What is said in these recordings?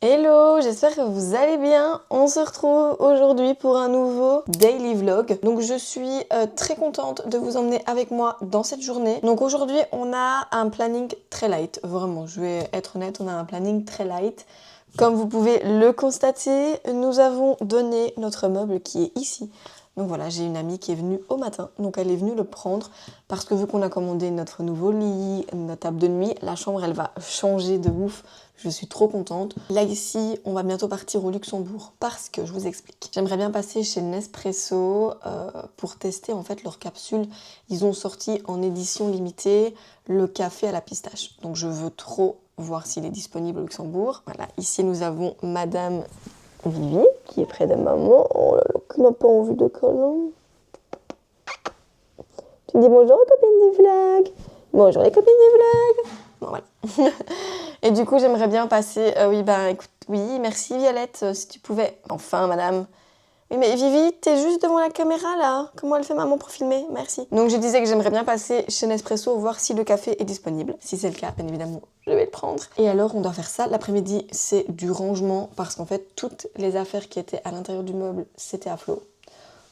Hello, j'espère que vous allez bien. On se retrouve aujourd'hui pour un nouveau daily vlog. Donc je suis très contente de vous emmener avec moi dans cette journée. Donc aujourd'hui on a un planning très light, vraiment je vais être honnête, on a un planning très light. Comme vous pouvez le constater, nous avons donné notre meuble qui est ici. Donc voilà, j'ai une amie qui est venue au matin, donc elle est venue le prendre parce que vu qu'on a commandé notre nouveau lit, notre table de nuit, la chambre elle va changer de ouf. Je suis trop contente. Là ici, on va bientôt partir au Luxembourg parce que je vous explique. J'aimerais bien passer chez Nespresso pour tester en fait leurs capsules. Ils ont sorti en édition limitée le café à la pistache. Donc je veux trop voir s'il est disponible au Luxembourg. Voilà, ici nous avons Madame Vivi qui est près de maman. Oh là là, qui n'a pas envie de câlin. Tu dis bonjour aux copines du vlog. Bonjour les copines du vlog. Bon voilà. Et du coup j'aimerais bien passer... oui bah écoute, oui merci Violette, si tu pouvais... Enfin madame. Oui mais Vivi, t'es juste devant la caméra là. Comment elle fait maman pour filmer? Merci. Donc je disais que j'aimerais bien passer chez Nespresso voir si le café est disponible. Si c'est le cas, bien évidemment, je vais le prendre. Et alors on doit faire ça. L'après-midi c'est du rangement parce qu'en fait toutes les affaires qui étaient à l'intérieur du meuble c'était à flot.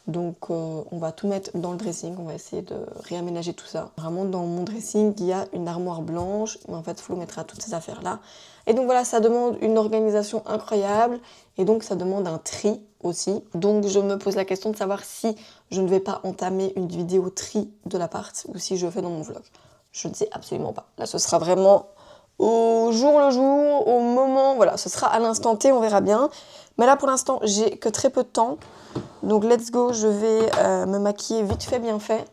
Donc on va tout mettre dans le dressing, on va essayer de réaménager tout ça. Vraiment dans mon dressing, il y a une armoire blanche, mais en fait Flo mettra toutes ces affaires là. Et donc voilà, ça demande une organisation incroyable et donc ça demande un tri aussi. Donc je me pose la question de savoir si je ne vais pas entamer une vidéo tri de l'appart ou si je le fais dans mon vlog. Je ne sais absolument pas. Là ce sera vraiment au jour le jour, au moment, voilà, ce sera à l'instant T, on verra bien. Mais là pour l'instant j'ai que très peu de temps. Donc let's go, je vais me maquiller vite fait, bien fait.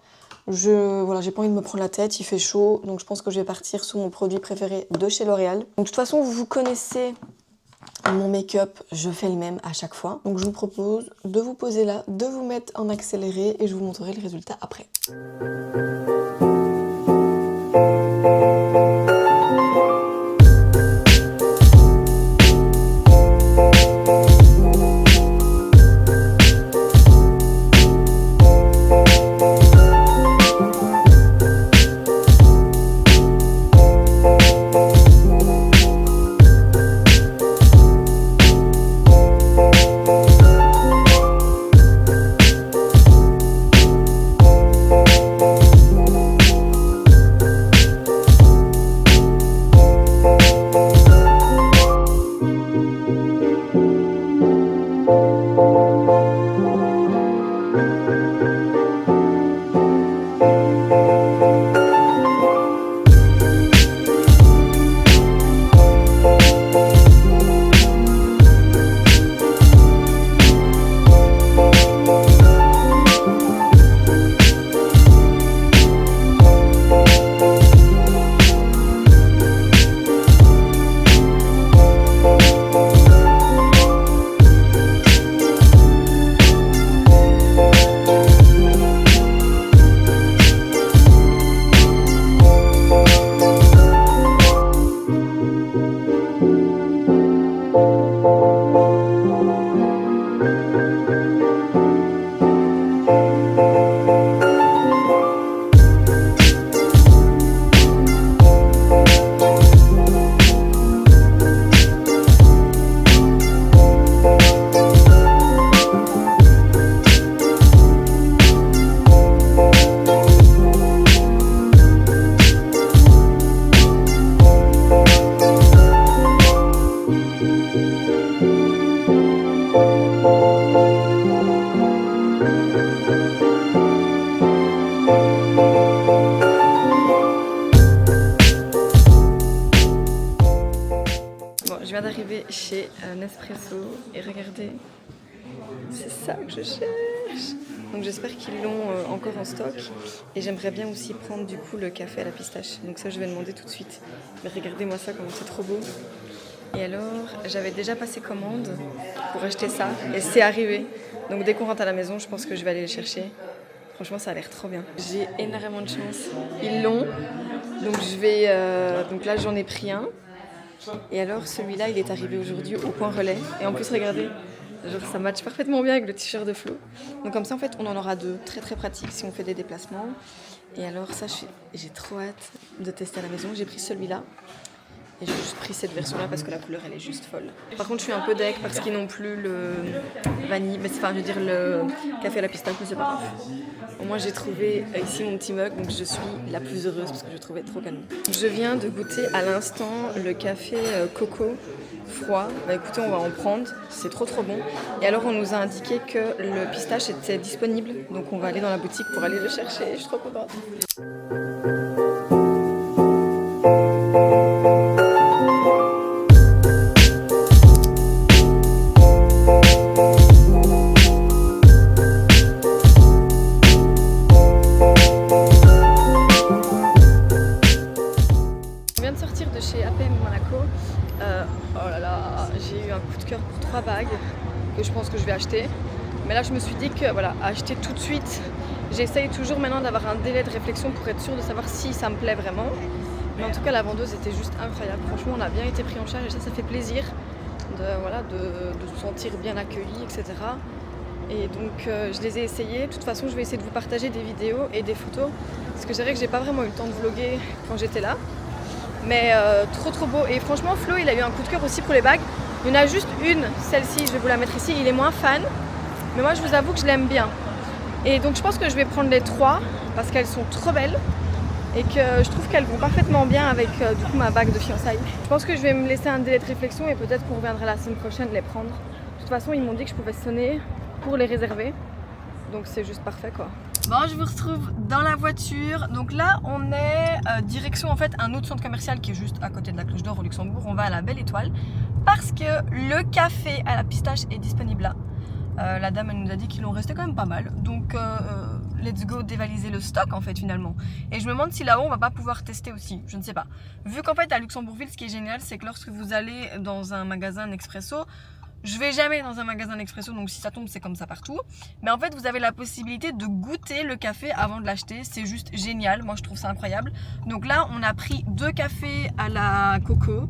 Voilà, j'ai pas envie de me prendre la tête, il fait chaud. Donc je pense que je vais partir sur mon produit préféré de chez L'Oréal. Donc de toute façon, vous connaissez mon make-up, je fais le même à chaque fois. Donc je vous propose de vous poser là, de vous mettre en accéléré et je vous montrerai le résultat après. Je viens d'arriver chez Nespresso et regardez, c'est ça que je cherche. Donc j'espère qu'ils l'ont encore en stock et j'aimerais bien aussi prendre du coup le café à la pistache. Donc ça je vais demander tout de suite. Mais regardez-moi ça, comment c'est trop beau. Et alors j'avais déjà passé commande pour acheter ça et c'est arrivé. Donc dès qu'on rentre à la maison, je pense que je vais aller le chercher. Franchement ça a l'air trop bien. J'ai énormément de chance. Ils l'ont. Donc donc là j'en ai pris un. Et alors celui-là il est arrivé aujourd'hui au point relais et en plus regardez, genre ça matche parfaitement bien avec le t-shirt de Flo. Donc comme ça en fait on en aura deux, très très pratique si on fait des déplacements. Et alors ça j'ai trop hâte de tester à la maison. J'ai pris celui-là Et j'ai juste pris cette version là parce que la couleur elle est juste folle. Par contre je suis un peu deg parce qu'ils n'ont plus le vanille, mais enfin je veux dire le café à la pistache, mais c'est pas grave. Au moins j'ai trouvé ici mon petit mug, donc je suis la plus heureuse parce que je trouvais trop canon. Je viens de goûter à l'instant le café coco froid. Bah écoutez, on va en prendre, c'est trop bon. Et alors on nous a indiqué que le pistache était disponible, donc on va aller dans la boutique pour aller le chercher. Je suis trop contente. Chez APM Monaco, oh là là, j'ai eu un coup de cœur pour 3 bagues que je pense que je vais acheter. Mais là je me suis dit que voilà, acheter tout de suite, j'essaye toujours maintenant d'avoir un délai de réflexion pour être sûre de savoir si ça me plaît vraiment. Mais en tout cas la vendeuse était juste incroyable, franchement on a bien été pris en charge et ça fait plaisir de se sentir bien accueilli, etc. Et donc je les ai essayées. De toute façon je vais essayer de vous partager des vidéos et des photos parce que c'est vrai que j'ai pas vraiment eu le temps de vlogger quand j'étais là. Mais trop beau. Et franchement Flo il a eu un coup de cœur aussi pour les bagues. Il y en a juste une, celle-ci, je vais vous la mettre ici, il est moins fan. Mais moi je vous avoue que je l'aime bien. Et donc je pense que je vais prendre les 3 parce qu'elles sont trop belles. Et que je trouve qu'elles vont parfaitement bien avec du coup ma bague de fiançailles. Je pense que je vais me laisser un délai de réflexion et peut-être qu'on reviendra la semaine prochaine les prendre. De toute façon ils m'ont dit que je pouvais sonner pour les réserver. Donc c'est juste parfait quoi. Bon, je vous retrouve dans la voiture. Donc là, on est direction en fait un autre centre commercial qui est juste à côté de la Cloche d'Or au Luxembourg. On va à la Belle Étoile parce que le café à la pistache est disponible là. La dame elle nous a dit qu'il en restait quand même pas mal. Donc let's go dévaliser le stock en fait finalement. Et je me demande si là-haut on va pas pouvoir tester aussi. Je ne sais pas. Vu qu'en fait à Luxembourgville, ce qui est génial, c'est que lorsque vous allez dans un magasin Nespresso, je vais jamais dans un magasin Nespresso, donc si ça tombe, c'est comme ça partout. Mais en fait, vous avez la possibilité de goûter le café avant de l'acheter. C'est juste génial. Moi, je trouve ça incroyable. Donc là, on a pris 2 cafés à la coco.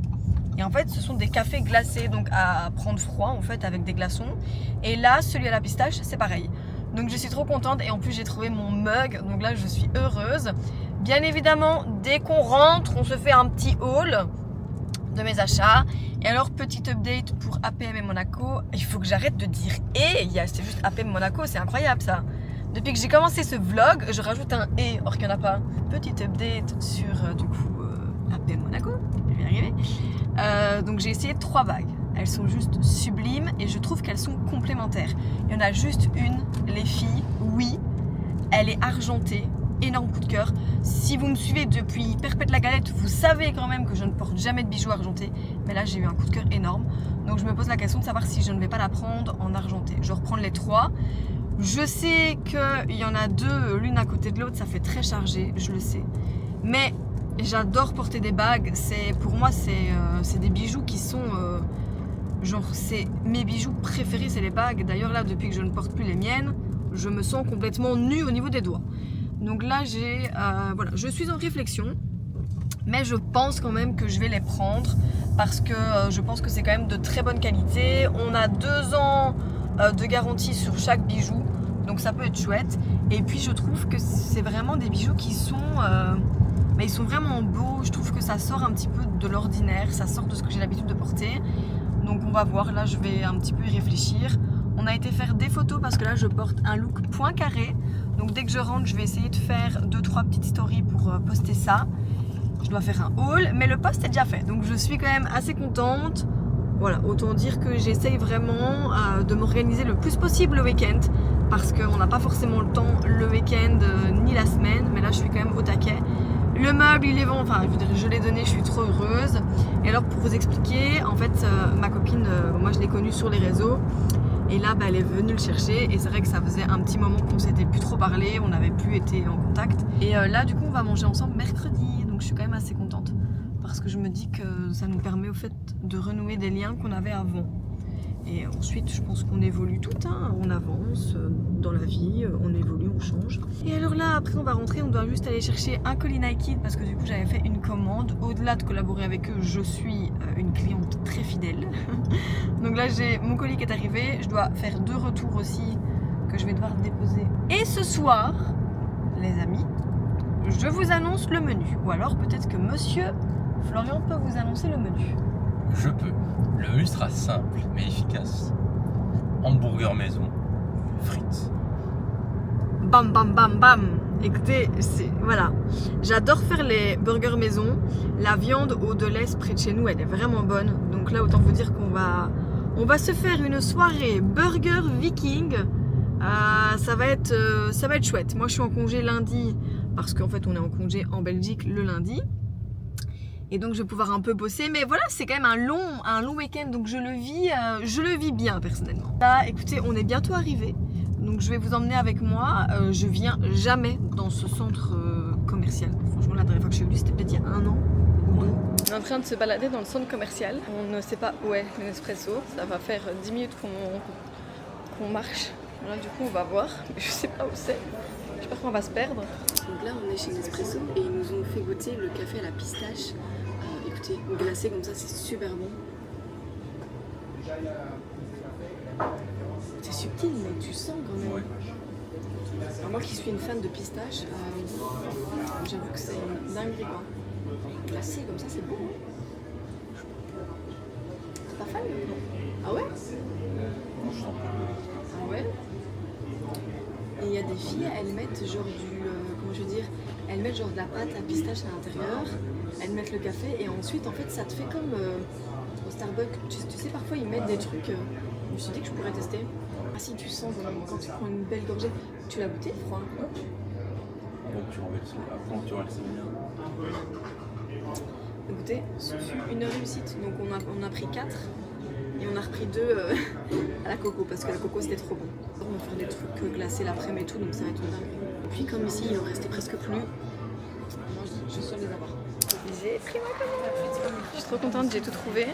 Et en fait, ce sont des cafés glacés, donc à prendre froid, en fait, avec des glaçons. Et là, celui à la pistache, c'est pareil. Donc je suis trop contente. Et en plus, j'ai trouvé mon mug. Donc là, je suis heureuse. Bien évidemment, dès qu'on rentre, on se fait un petit haul de mes achats. Et alors, petite update pour APM et Monaco, il faut que j'arrête de dire « et », c'est juste APM Monaco, c'est incroyable ça. Depuis que j'ai commencé ce vlog, je rajoute un « et », or qu'il n'y en a pas. Petite update sur du coup APM Monaco, je vais y arriver. Donc j'ai essayé 3 bagues, elles sont juste sublimes et je trouve qu'elles sont complémentaires. Il y en a juste une, les filles, oui, elle est argentée. Énorme coup de cœur. Si vous me suivez depuis Perpète la Galette, vous savez quand même que je ne porte jamais de bijoux argentés. Mais là, j'ai eu un coup de cœur énorme. Donc, je me pose la question de savoir si je ne vais pas la prendre en argenté. Je vais reprendre les 3. Je sais qu'il y en a 2, l'une à côté de l'autre. Ça fait très chargé, je le sais. Mais j'adore porter des bagues. Pour moi, c'est des bijoux qui sont... genre, c'est mes bijoux préférés, c'est les bagues. D'ailleurs, là, depuis que je ne porte plus les miennes, je me sens complètement nue au niveau des doigts. Donc là, voilà, je suis en réflexion, mais je pense quand même que je vais les prendre parce que je pense que c'est quand même de très bonne qualité. On a 2 ans de garantie sur chaque bijou, donc ça peut être chouette. Et puis je trouve que c'est vraiment des bijoux qui sont, mais ils sont vraiment beaux. Je trouve que ça sort un petit peu de l'ordinaire, ça sort de ce que j'ai l'habitude de porter. Donc on va voir, là je vais un petit peu y réfléchir. On a été faire des photos parce que là je porte un look point carré. Donc dès que je rentre, je vais essayer de faire 2-3 petites stories pour poster ça. Je dois faire un haul, mais le post est déjà fait. Donc je suis quand même assez contente. Voilà, autant dire que j'essaye vraiment de m'organiser le plus possible le week-end. Parce qu'on n'a pas forcément le temps le week-end ni la semaine. Mais là je suis quand même au taquet. Le meuble, il est bon, enfin je l'ai donné, je suis trop heureuse. Et alors pour vous expliquer, en fait ma copine, moi je l'ai connue sur les réseaux. Et là, elle est venue le chercher et c'est vrai que ça faisait un petit moment qu'on s'était plus trop parlé, on n'avait plus été en contact. Et là, du coup, on va manger ensemble mercredi, donc je suis quand même assez contente parce que je me dis que ça nous permet au fait de renouer des liens qu'on avait avant. Et ensuite, je pense qu'on évolue tout, hein. On avance dans la vie, on évolue, on change. Et alors là, après, on va rentrer, on doit juste aller chercher un colis Nike parce que du coup, j'avais fait une commande. Au-delà de collaborer avec eux, je suis une cliente très fidèle. Donc là, j'ai mon colis qui est arrivé. Je dois faire 2 retours aussi que je vais devoir déposer. Et ce soir, les amis, je vous annonce le menu. Ou alors peut-être que monsieur Florian peut vous annoncer le menu. Je peux. Le menu sera simple mais efficace. Hamburger maison, frites. Bam bam bam bam. Écoutez, voilà. J'adore faire les burgers maison. La viande au Delhaize près de chez nous, elle est vraiment bonne. Donc là, autant vous dire qu'on va se faire une soirée burger viking. Ça va être chouette. Moi, je suis en congé lundi parce qu'en fait, on est en congé en Belgique le lundi. Et donc, je vais pouvoir un peu bosser. Mais voilà, c'est quand même un long week-end. Donc, je le vis bien personnellement. Là, écoutez, on est bientôt arrivé. Donc je vais vous emmener avec moi. Je viens jamais dans ce centre commercial. Franchement, la dernière fois que je suis venue, c'était peut-être il y a 1 an ou 2. On est en train de se balader dans le centre commercial. On ne sait pas où est le Nespresso. Ça va faire 10 minutes qu'on marche. Voilà, du coup, on va voir. Mais je sais pas où c'est. J'espère qu'on va se perdre. Donc là, on est chez Nespresso et ils nous ont fait goûter le café à la pistache. Écoutez, glacé comme ça, c'est super bon. C'est subtil, mais tu sens quand même. Ouais. Alors moi qui suis une fan de pistache, j'avoue que c'est une dinguerie quoi. Glacé comme ça, c'est beau. Hein. T'es pas fan? Non. Ah ouais? Non, je sens pas. Ah ouais? Et il y a des filles, elles mettent genre comment je veux dire, elles mettent genre de la pâte à pistache à l'intérieur, elles mettent le café et ensuite en fait ça te fait comme au Starbucks. Tu sais, parfois ils mettent des trucs. Je me suis dit que je pourrais tester. Ah si, tu sens quand tu prends une belle gorgée. Tu l'as goûté froid? Donc tu renverses après, tu renverses bien. Écoutez, ce fut une réussite. Donc on a pris 4 et on a repris 2 à la coco parce que la coco c'était trop bon. On va faire des trucs glacés l'après-midi et tout, donc ça va être une dingue. Et puis comme ici il en restait presque plus, moi je suis sûre de les avoir. J'ai pris ma commande. Je suis trop contente, j'ai tout trouvé.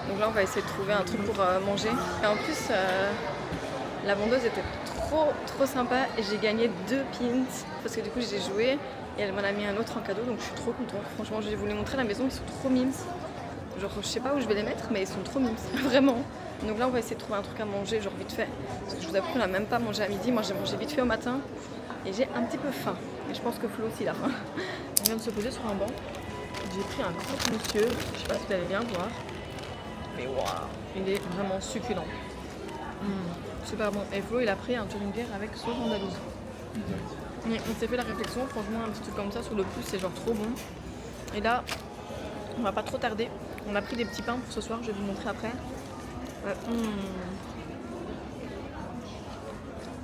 Donc là on va essayer de trouver un truc pour manger. Et en plus la vendeuse était trop sympa et j'ai gagné 2 pins parce que du coup j'ai joué et elle m'en a mis un autre en cadeau, donc je suis trop contente. Franchement, je vais vous les montrer à la maison, ils sont trop mimes. Genre je sais pas où je vais les mettre mais ils sont trop mimes, vraiment. Donc là on va essayer de trouver un truc à manger genre vite fait. Parce que je vous avoue qu'on n'a même pas mangé à midi, moi j'ai mangé vite fait au matin et j'ai un petit peu faim. Et je pense que Flo aussi il a faim. On vient de se poser sur un banc. J'ai pris un croque-monsieur, je sais pas si vous allez bien voir. Mais waouh, il est vraiment succulent. Super bon. Et Flo, il a pris un Thuringier avec sauce andalouse. On s'est fait la réflexion, franchement, un petit truc comme ça sur le pouce, c'est genre trop bon. Et là, on va pas trop tarder. On a pris des petits pains pour ce soir, je vais vous montrer après.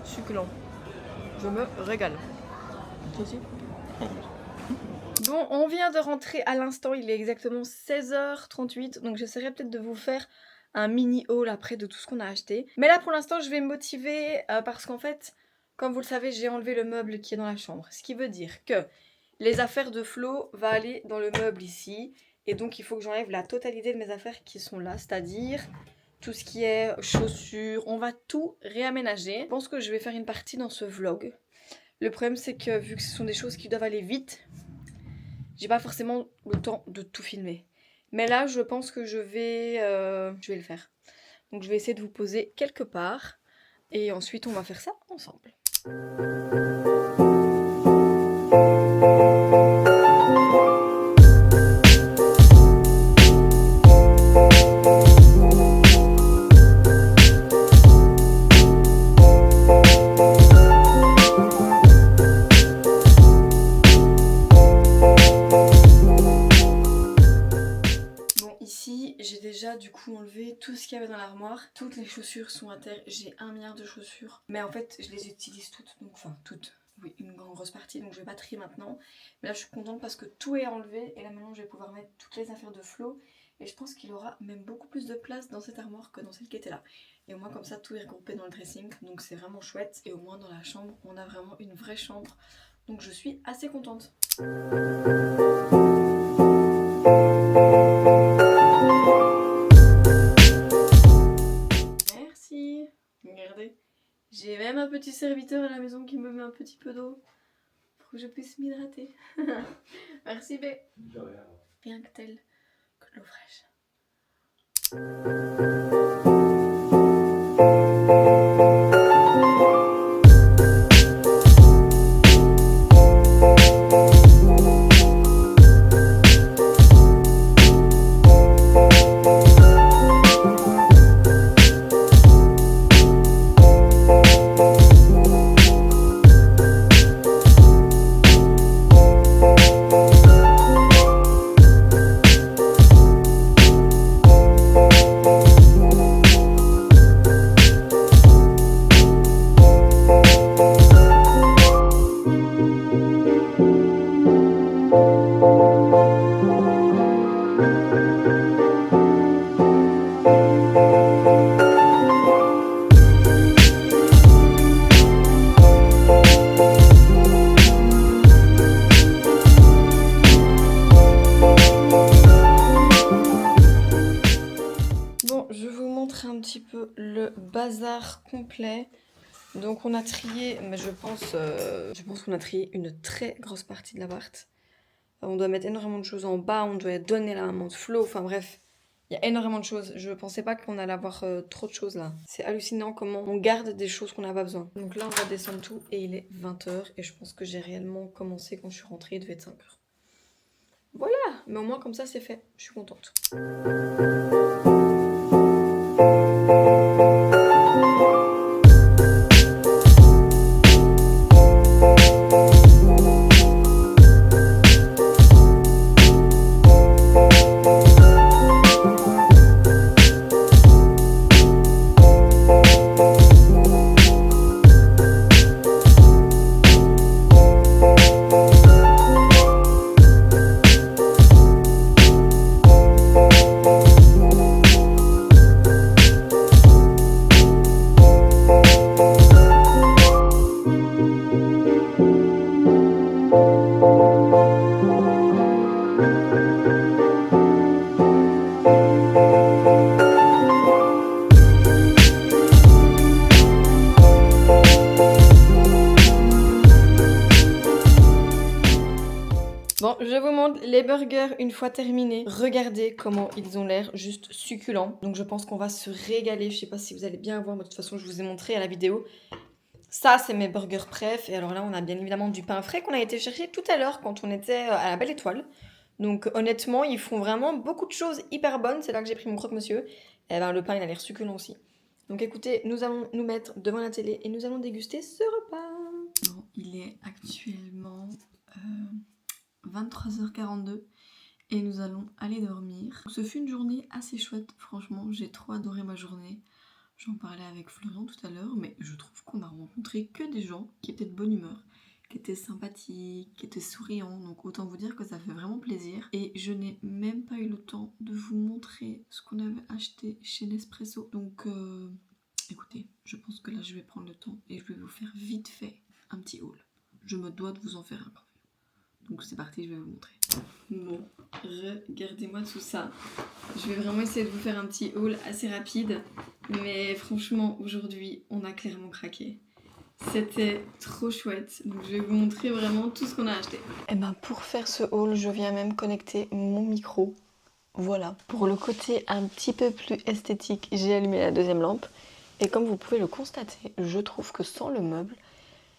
Succulent. Je me régale. Toi aussi? Bon, on vient de rentrer à l'instant, il est exactement 16h38, donc j'essaierai peut-être de vous faire un mini haul après de tout ce qu'on a acheté. Mais là pour l'instant je vais me motiver parce qu'en fait, comme vous le savez, j'ai enlevé le meuble qui est dans la chambre. Ce qui veut dire que les affaires de Flo vont aller dans le meuble ici. Et donc il faut que j'enlève la totalité de mes affaires qui sont là, c'est-à-dire tout ce qui est chaussures, on va tout réaménager. Je pense que je vais faire une partie dans ce vlog. Le problème c'est que vu que ce sont des choses qui doivent aller vite, j'ai pas forcément le temps de tout filmer. Mais là, je pense que je vais le faire. Donc je vais essayer de vous poser quelque part. Et ensuite, on va faire ça ensemble. Du coup enlevé tout ce qu'il y avait dans l'armoire, toutes les chaussures sont à terre, j'ai 1 milliard de chaussures mais en fait je les utilise toutes, donc enfin toutes, oui une grosse partie, donc je vais pas trier maintenant, mais là je suis contente parce que tout est enlevé et là maintenant je vais pouvoir mettre toutes les affaires de Flo et je pense qu'il aura même beaucoup plus de place dans cette armoire que dans celle qui était là et au moins comme ça tout est regroupé dans le dressing, donc c'est vraiment chouette et au moins dans la chambre on a vraiment une vraie chambre, donc je suis assez contente. Regardez, j'ai même un petit serviteur à la maison qui me met un petit peu d'eau pour que je puisse m'hydrater. Merci B. Rien que tel que de l'eau fraîche. Bon, je vous montre un petit peu le bazar complet. Donc on a trié, mais je pense qu'on a trié une très grosse partie de l'appart. On doit mettre énormément de choses en bas, on doit donner la main de Flo, enfin bref, il y a énormément de choses. Je pensais pas qu'on allait avoir trop de choses là. C'est hallucinant comment on garde des choses qu'on n'a pas besoin. Donc là on va descendre tout et il est 20h et je pense que j'ai réellement commencé quand je suis rentrée, il devait être 5h. Voilà, mais au moins comme ça c'est fait, je suis contente. Bon, je vous montre les burgers une fois terminés. Regardez comment ils ont l'air juste succulents. Donc je pense qu'on va se régaler. Je sais pas si vous allez bien voir, mais de toute façon je vous ai montré à la vidéo. Ça, c'est mes burgers préf. Et alors là, on a bien évidemment du pain frais qu'on a été chercher tout à l'heure quand on était à la Belle Étoile. Donc honnêtement, ils font vraiment beaucoup de choses hyper bonnes. C'est là que j'ai pris mon croque-monsieur. Et ben le pain, il a l'air succulent aussi. Donc écoutez, nous allons nous mettre devant la télé et nous allons déguster ce repas. Bon, il est actuellement 23h42 et nous allons aller dormir. Ce fut une journée assez chouette, franchement, j'ai trop adoré ma journée. J'en parlais avec Florian tout à l'heure, mais je trouve qu'on a rencontré que des gens qui étaient de bonne humeur, qui étaient sympathiques, qui étaient souriants, donc autant vous dire que ça fait vraiment plaisir. Et je n'ai même pas eu le temps de vous montrer ce qu'on avait acheté chez Nespresso. Donc écoutez, je pense que là je vais prendre le temps et je vais vous faire vite fait un petit haul. Je me dois de vous en faire un quand même. Donc c'est parti, je vais vous montrer. Bon, regardez-moi tout ça. Je vais vraiment essayer de vous faire un petit haul assez rapide. Mais franchement, aujourd'hui, on a clairement craqué. C'était trop chouette. Donc je vais vous montrer vraiment tout ce qu'on a acheté. Et ben pour faire ce haul, je viens même connecter mon micro. Voilà. Pour le côté un petit peu plus esthétique, j'ai allumé la deuxième lampe. Et comme vous pouvez le constater, je trouve que sans le meuble,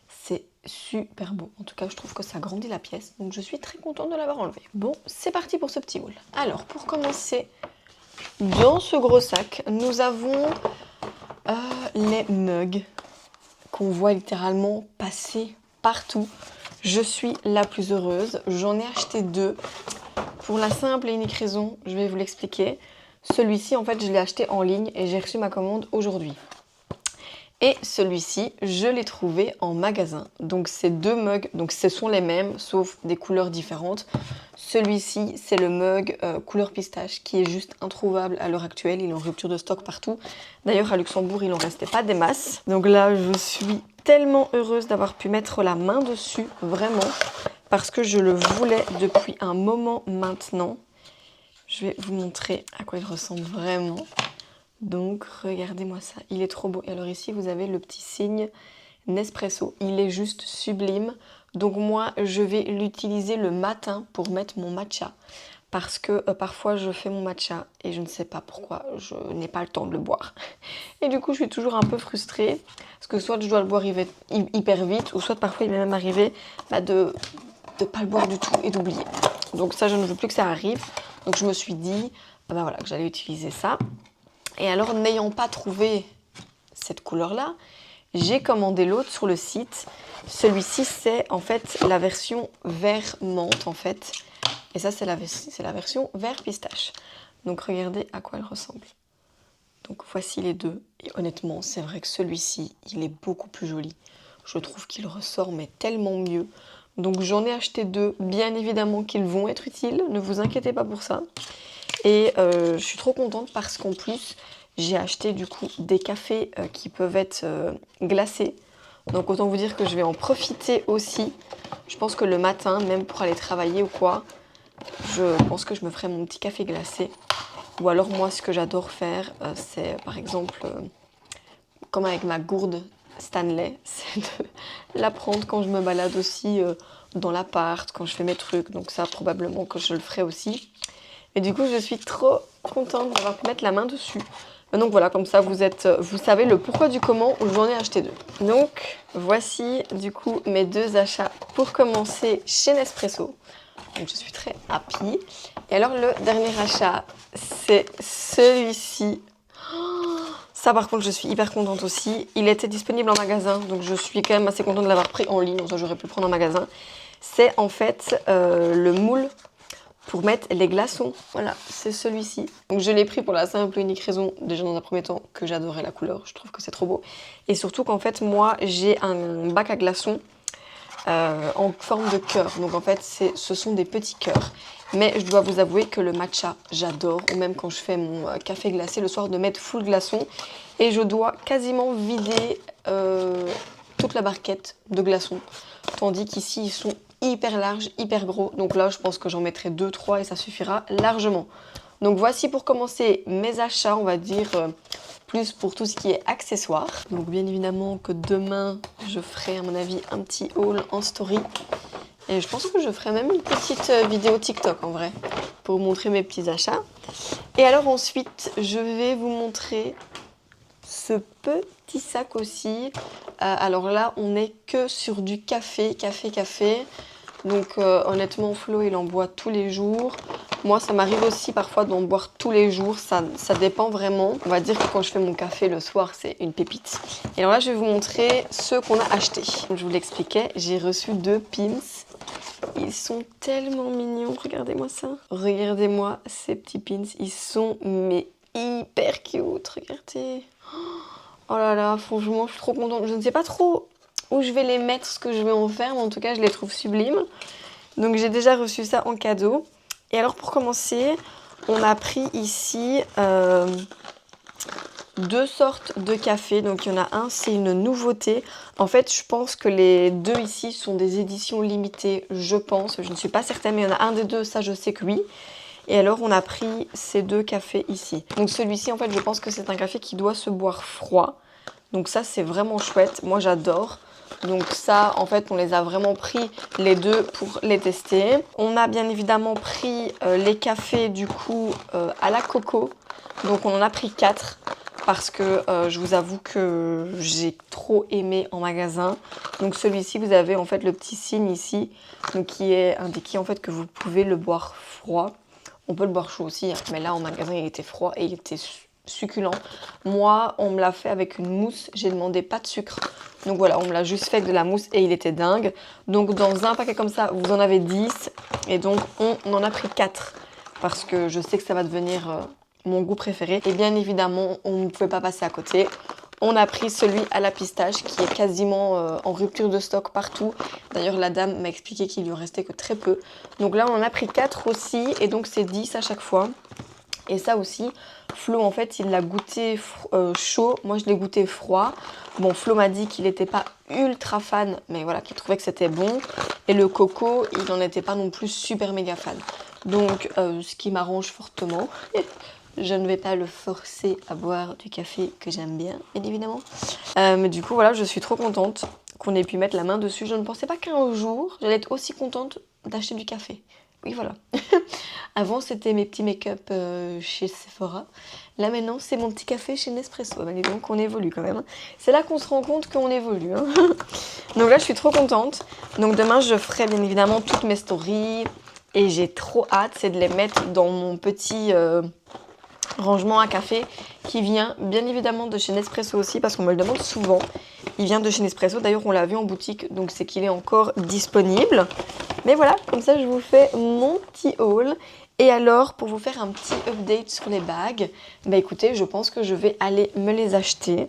c'est super beau. En tout cas, je trouve que ça agrandit la pièce. Donc, je suis très contente de l'avoir enlevé. Bon, c'est parti pour ce petit haul. Alors, pour commencer, dans ce gros sac, nous avons les mugs qu'on voit littéralement passer partout. Je suis la plus heureuse. J'en ai acheté 2 pour la simple et unique raison, je vais vous l'expliquer. Celui-ci, en fait, je l'ai acheté en ligne et j'ai reçu ma commande aujourd'hui. Et celui-ci, je l'ai trouvé en magasin. Donc ces 2 mugs, donc ce sont les mêmes, sauf des couleurs différentes. Celui-ci, c'est le mug couleur pistache qui est juste introuvable à l'heure actuelle. Il est en rupture de stock partout. D'ailleurs, à Luxembourg, il n'en restait pas des masses. Donc là, je suis tellement heureuse d'avoir pu mettre la main dessus, vraiment, parce que je le voulais depuis un moment maintenant. Je vais vous montrer à quoi il ressemble vraiment. Donc, regardez-moi ça, il est trop beau. Et alors ici, vous avez le petit signe Nespresso. Il est juste sublime. Donc moi, je vais l'utiliser le matin pour mettre mon matcha. Parce que parfois, je fais mon matcha et je ne sais pas pourquoi, je n'ai pas le temps de le boire. Et du coup, je suis toujours un peu frustrée. Parce que soit je dois le boire hyper vite, ou soit parfois, il m'est même arrivé de ne pas le boire du tout et d'oublier. Donc ça, je ne veux plus que ça arrive. Donc je me suis dit voilà, que j'allais utiliser ça. Et alors, n'ayant pas trouvé cette couleur-là, j'ai commandé l'autre sur le site. Celui-ci, c'est en fait la version vert menthe, en fait. Et ça, c'est la version vert pistache. Donc, regardez à quoi elle ressemble. Donc, voici les 2. Et honnêtement, c'est vrai que celui-ci, il est beaucoup plus joli. Je trouve qu'il ressort, mais tellement mieux. Donc, j'en ai acheté 2. Bien évidemment qu'ils vont être utiles. Ne vous inquiétez pas pour ça. Et je suis trop contente parce qu'en plus, j'ai acheté du coup des cafés qui peuvent être glacés. Donc autant vous dire que je vais en profiter aussi. Je pense que le matin, même pour aller travailler ou quoi, je pense que je me ferai mon petit café glacé. Ou alors moi, ce que j'adore faire, c'est par exemple, comme avec ma gourde Stanley, c'est de la prendre quand je me balade aussi dans l'appart, quand je fais mes trucs. Donc ça, probablement que je le ferai aussi. Et du coup, je suis trop contente d'avoir pu mettre la main dessus. Donc voilà, comme ça, vous savez le pourquoi du comment où j'en ai acheté 2. Donc, voici du coup mes 2 achats pour commencer chez Nespresso. Donc je suis très happy. Et alors le dernier achat, c'est celui-ci. Ça par contre je suis hyper contente aussi. Il était disponible en magasin, donc je suis quand même assez contente de l'avoir pris en ligne. Ça j'aurais pu le prendre en magasin. C'est en fait le moule pour mettre les glaçons. Voilà, c'est celui-ci. Donc je l'ai pris pour la simple et unique raison, déjà dans un premier temps, que j'adorais la couleur. Je trouve que c'est trop beau. Et surtout qu'en fait moi j'ai un bac à glaçons en forme de cœur. Donc en fait, ce sont des petits cœurs. Mais je dois vous avouer que le matcha, j'adore. Ou même quand je fais mon café glacé le soir, de mettre full glaçons. Et je dois quasiment vider toute la barquette de glaçons. Tandis qu'ici, ils sont hyper larges, hyper gros. Donc là, je pense que j'en mettrai 2-3 et ça suffira largement. Donc voici pour commencer mes achats, on va dire, plus pour tout ce qui est accessoires. Donc bien évidemment que demain, je ferai à mon avis un petit haul en story. Et je pense que je ferai même une petite vidéo TikTok en vrai, pour vous montrer mes petits achats. Et alors ensuite, je vais vous montrer ce petit sac aussi. Alors là, on n'est que sur du café. Donc honnêtement, Flo, il en boit tous les jours. Moi, ça m'arrive aussi parfois d'en boire tous les jours. Ça dépend vraiment. On va dire que quand je fais mon café le soir, c'est une pépite. Et alors là, je vais vous montrer ceux qu'on a achetés. Comme je vous l'expliquais, j'ai reçu 2 pins. Ils sont tellement mignons. Regardez-moi ça. Regardez-moi ces petits pins. Ils sont mais hyper cute. Regardez. Oh là là, franchement, je suis trop contente. Je ne sais pas trop où je vais les mettre, ce que je vais en faire, mais en tout cas, je les trouve sublimes. Donc, j'ai déjà reçu ça en cadeau. Et alors, pour commencer, on a pris ici 2 sortes de café. Donc, il y en a un, c'est une nouveauté. En fait, je pense que les 2 ici sont des éditions limitées, je pense. Je ne suis pas certaine, mais il y en a un des 2, ça, je sais que oui. Et alors, on a pris ces 2 cafés ici. Donc, celui-ci, en fait, je pense que c'est un café qui doit se boire froid. Donc ça, c'est vraiment chouette. Moi, j'adore. Donc ça, en fait, on les a vraiment pris les 2 pour les tester. On a bien évidemment pris les cafés, du coup, à la coco. Donc on en a pris 4 parce que je vous avoue que j'ai trop aimé en magasin. Donc celui-ci, vous avez en fait le petit signe ici, donc qui est indiqué en fait que vous pouvez le boire froid. On peut le boire chaud aussi, hein, mais là en magasin il était froid et il était succulent. Moi, on me l'a fait avec une mousse, j'ai demandé pas de sucre. Donc voilà, on me l'a juste fait avec de la mousse et il était dingue. Donc dans un paquet comme ça, vous en avez 10 et donc on en a pris 4 parce que je sais que ça va devenir mon goût préféré. Et bien évidemment, on ne pouvait pas passer à côté. On a pris celui à la pistache qui est quasiment en rupture de stock partout. D'ailleurs, la dame m'a expliqué qu'il lui en restait que très peu. Donc là, on en a pris 4 aussi et donc c'est 10 à chaque fois. Et ça aussi, Flo, en fait, il l'a goûté chaud. Moi, je l'ai goûté froid. Bon, Flo m'a dit qu'il n'était pas ultra fan, mais voilà, qu'il trouvait que c'était bon. Et le coco, il n'en était pas non plus super méga fan. Donc, ce qui m'arrange fortement. Je ne vais pas le forcer à boire du café que j'aime bien, bien évidemment. Mais du coup, voilà, je suis trop contente qu'on ait pu mettre la main dessus. Je ne pensais pas qu'un jour, j'allais être aussi contente d'acheter du café. Oui, voilà. Avant, c'était mes petits make-up chez Sephora. Là, maintenant, c'est mon petit café chez Nespresso. Donc, on évolue quand même. C'est là qu'on se rend compte qu'on évolue. Hein. Donc là, je suis trop contente. Donc demain, je ferai bien évidemment toutes mes stories. Et j'ai trop hâte, c'est de les mettre dans mon petit rangement à café qui vient bien évidemment de chez Nespresso aussi parce qu'on me le demande souvent. Il vient de chez Nespresso, d'ailleurs on l'a vu en boutique donc c'est qu'il est encore disponible. Mais voilà, comme ça je vous fais mon petit haul. Et alors pour vous faire un petit update sur les bagues, bah écoutez je pense que je vais aller me les acheter.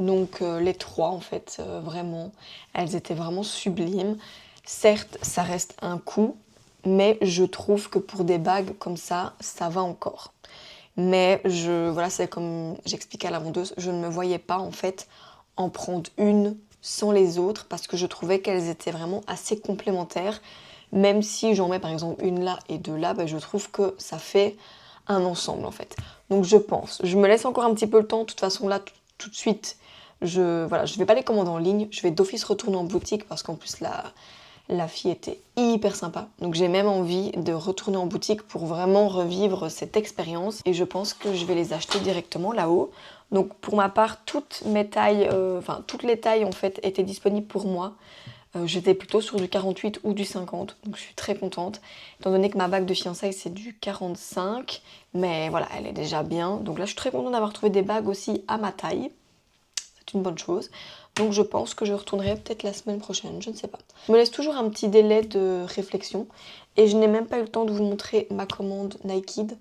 Donc les 3 en fait, vraiment, elles étaient vraiment sublimes. Certes ça reste un coût, mais je trouve que pour des bagues comme ça va encore. Mais voilà, c'est comme j'expliquais à la vendeuse, je ne me voyais pas en fait en prendre une sans les autres parce que je trouvais qu'elles étaient vraiment assez complémentaires. Même si j'en mets par exemple une là et deux là, je trouve que ça fait un ensemble en fait. Donc je me laisse encore un petit peu le temps. De toute façon là, tout de suite, je vais pas les commander en ligne. Je vais d'office retourner en boutique parce qu'en plus la fille était hyper sympa. Donc j'ai même envie de retourner en boutique pour vraiment revivre cette expérience. Et je pense que je vais les acheter directement là-haut. Donc pour ma part, toutes les tailles en fait étaient disponibles pour moi. J'étais plutôt sur du 48 ou du 50, donc je suis très contente. Étant donné que ma bague de fiançailles c'est du 45, mais voilà, elle est déjà bien. Donc là je suis très contente d'avoir trouvé des bagues aussi à ma taille. C'est une bonne chose. Donc je pense que je retournerai peut-être la semaine prochaine, je ne sais pas. Je me laisse toujours un petit délai de réflexion. Et je n'ai même pas eu le temps de vous montrer ma commande Nike'd.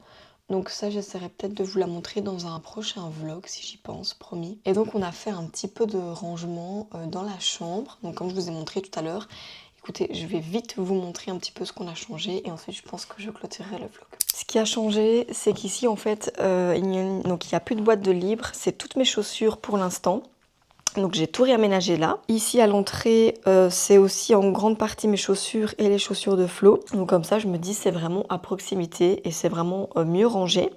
Donc ça, j'essaierai peut-être de vous la montrer dans un prochain vlog, si j'y pense, promis. Et donc on a fait un petit peu de rangement dans la chambre. Donc comme je vous ai montré tout à l'heure, écoutez, je vais vite vous montrer un petit peu ce qu'on a changé. Et ensuite, je pense que je clôturerai le vlog. Ce qui a changé, c'est qu'ici, en fait, il n'y a plus de boîte de libre. C'est toutes mes chaussures pour l'instant. Donc j'ai tout réaménagé là. Ici à l'entrée, c'est aussi en grande partie mes chaussures et les chaussures de Flo. Donc comme ça, je me dis c'est vraiment à proximité et c'est vraiment mieux rangé.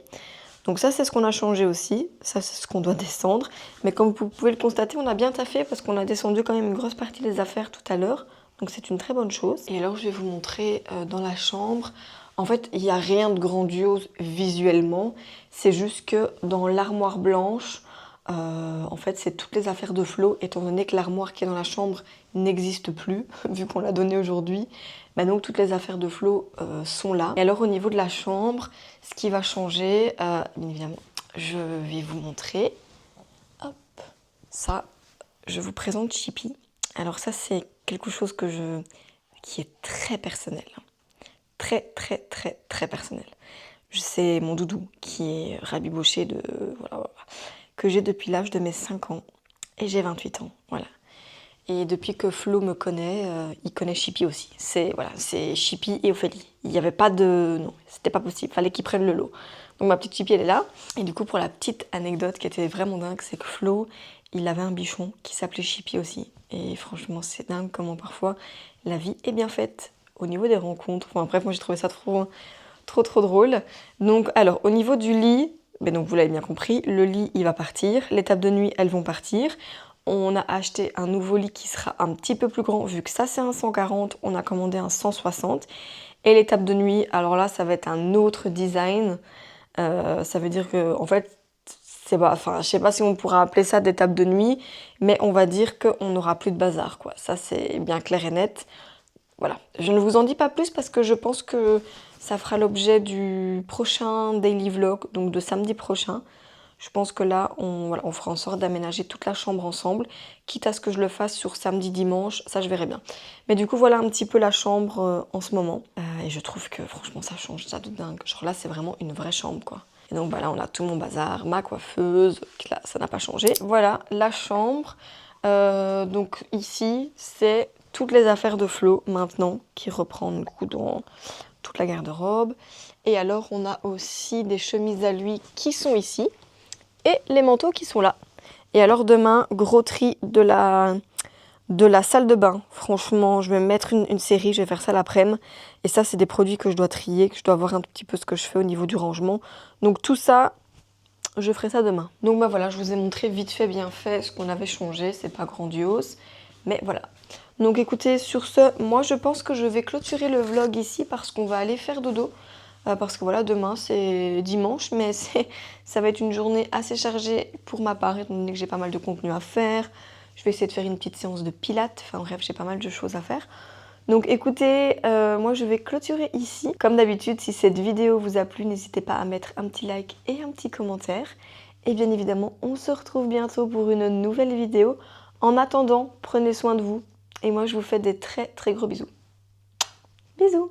Donc ça, c'est ce qu'on a changé aussi. Ça, c'est ce qu'on doit descendre. Mais comme vous pouvez le constater, on a bien taffé parce qu'on a descendu quand même une grosse partie des affaires tout à l'heure. Donc c'est une très bonne chose. Et alors, je vais vous montrer dans la chambre. En fait, il n'y a rien de grandiose visuellement. C'est juste que dans l'armoire blanche, en fait, c'est toutes les affaires de Flo, étant donné que l'armoire qui est dans la chambre n'existe plus, vu qu'on l'a donnée aujourd'hui. Donc toutes les affaires de Flo sont là. Et alors au niveau de la chambre, ce qui va changer, bien évidemment, je vais vous montrer. Hop, ça, je vous présente Chippy. Alors ça, c'est quelque chose qui est très personnel. Très, très, très, très personnel. C'est mon doudou qui est rabiboché que j'ai depuis l'âge de mes 5 ans. Et j'ai 28 ans, voilà. Et depuis que Flo me connaît, il connaît Chippy aussi. C'est Chippy et Ophélie. Il n'y avait pas de... Non, c'était pas possible. Fallait qu'ils prennent le lot. Donc ma petite Chippy, elle est là. Et du coup, pour la petite anecdote qui était vraiment dingue, c'est que Flo, il avait un bichon qui s'appelait Chippy aussi. Et franchement, c'est dingue comment parfois la vie est bien faite au niveau des rencontres. Enfin bref, moi j'ai trouvé ça trop drôle. Donc alors, au niveau du lit... donc vous l'avez bien compris, le lit il va partir, les tables de nuit elles vont partir. On a acheté un nouveau lit qui sera un petit peu plus grand, vu que ça c'est un 140, on a commandé un 160. Et les tables de nuit, alors là ça va être un autre design. Ça veut dire que en fait, je sais pas si on pourra appeler ça des tables de nuit, mais on va dire qu'on n'aura plus de bazar, quoi. Ça c'est bien clair et net. Voilà, je ne vous en dis pas plus parce que je pense que ça fera l'objet du prochain daily vlog, donc de samedi prochain. Je pense que là, on fera en sorte d'aménager toute la chambre ensemble, quitte à ce que je le fasse sur samedi, dimanche, ça je verrai bien. Mais du coup, voilà un petit peu la chambre en ce moment. Et je trouve que franchement, ça change, ça de dingue. Genre là, c'est vraiment une vraie chambre, quoi. Et donc là, on a tout mon bazar, ma coiffeuse, là, ça n'a pas changé. Voilà, la chambre. Donc ici, c'est toutes les affaires de Flo maintenant qui reprend du coup dans toute la garde-robe. Et alors on a aussi des chemises à lui qui sont ici et les manteaux qui sont là. Et alors demain, gros tri de la salle de bain. Franchement, je vais mettre une série, je vais faire ça l'après-midi. Et ça, c'est des produits que je dois trier, que je dois voir un petit peu ce que je fais au niveau du rangement. Donc tout ça, je ferai ça demain. Donc voilà, je vous ai montré vite fait, bien fait ce qu'on avait changé. C'est pas grandiose, mais voilà. Donc écoutez, sur ce, moi je pense que je vais clôturer le vlog ici parce qu'on va aller faire dodo. Parce que voilà, demain c'est dimanche, mais ça va être une journée assez chargée pour ma part, étant donné que j'ai pas mal de contenu à faire. Je vais essayer de faire une petite séance de pilates, enfin bref, j'ai pas mal de choses à faire. Donc écoutez, moi je vais clôturer ici. Comme d'habitude, si cette vidéo vous a plu, n'hésitez pas à mettre un petit like et un petit commentaire. Et bien évidemment, on se retrouve bientôt pour une nouvelle vidéo. En attendant, prenez soin de vous. Et moi, je vous fais des très très gros bisous. Bisous!